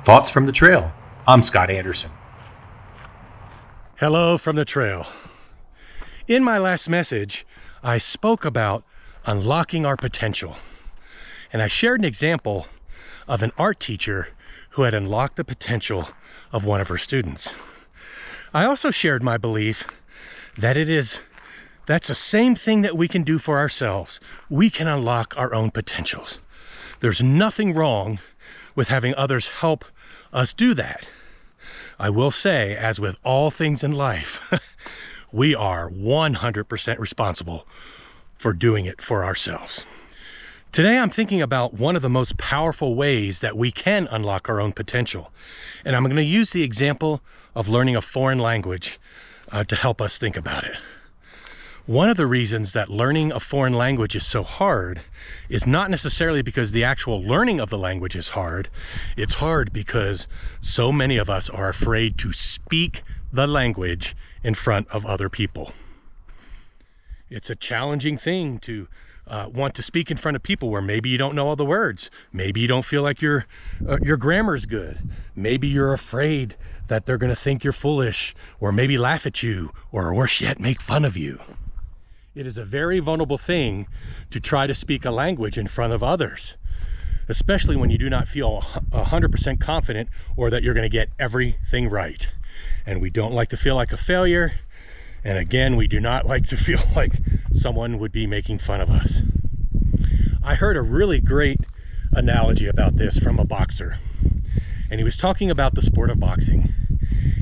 Thoughts from the Trail. I'm Scott Anderson. Hello from the trail. In my last message, I spoke about unlocking our potential. And I shared an example of an art teacher who had unlocked the potential of one of her students. I also shared my belief that that's the same thing that we can do for ourselves. We can unlock our own potentials. There's nothing wrong with having others help us do that. I will say, as with all things in life, we are 100% responsible for doing it for ourselves. Today, I'm thinking about one of the most powerful ways that we can unlock our own potential. And I'm going to use the example of learning a foreign language to help us think about it. One of the reasons that learning a foreign language is so hard is not necessarily because the actual learning of the language is hard. It's hard because so many of us are afraid to speak the language in front of other people. It's a challenging thing to want to speak in front of people where maybe you don't know all the words. Maybe you don't feel like your grammar's good. Maybe you're afraid that they're going to think you're foolish, or maybe laugh at you, or worse yet, make fun of you. It is a very vulnerable thing to try to speak a language in front of others, especially when you do not feel 100% confident or that you're going to get everything right. And we don't like to feel like a failure. And again, we do not like to feel like someone would be making fun of us. I heard a really great analogy about this from a boxer. And he was talking about the sport of boxing.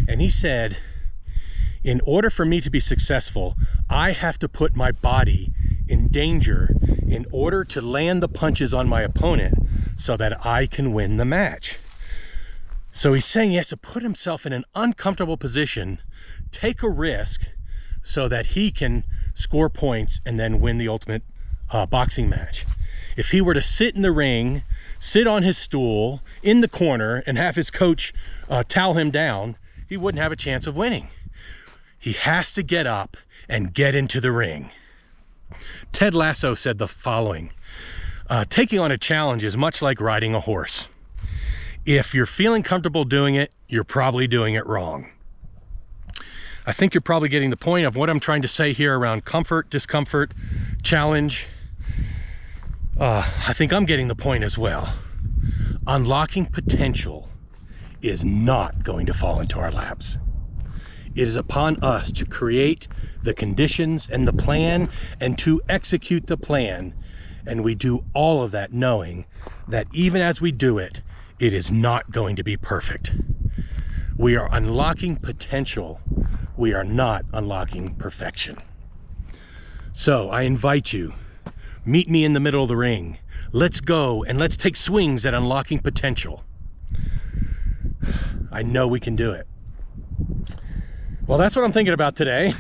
And he said, in order for me to be successful, I have to put my body in danger in order to land the punches on my opponent so that I can win the match. So he's saying he has to put himself in an uncomfortable position, take a risk so that he can score points and then win the ultimate boxing match. If he were to sit in the ring, sit on his stool in the corner and have his coach towel him down, he wouldn't have a chance of winning. He has to get up and get into the ring. Ted Lasso said the following: taking on a challenge is much like riding a horse. If you're feeling comfortable doing it, you're probably doing it wrong. I think you're probably getting the point of what I'm trying to say here around comfort, discomfort, challenge. I think I'm getting the point as well. Unlocking potential is not going to fall into our laps. It is upon us to create the conditions and the plan and to execute the plan. And we do all of that knowing that even as we do it, it is not going to be perfect. We are unlocking potential. We are not unlocking perfection. So I invite you, meet me in the middle of the ring. Let's go and let's take swings at unlocking potential. I know we can do it. Well, that's what I'm thinking about today.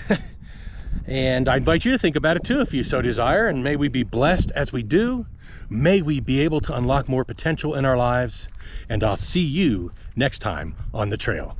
And I invite you to think about it too if you so desire. And may we be blessed as we do. May we be able to unlock more potential in our lives. And I'll see you next time on the trail.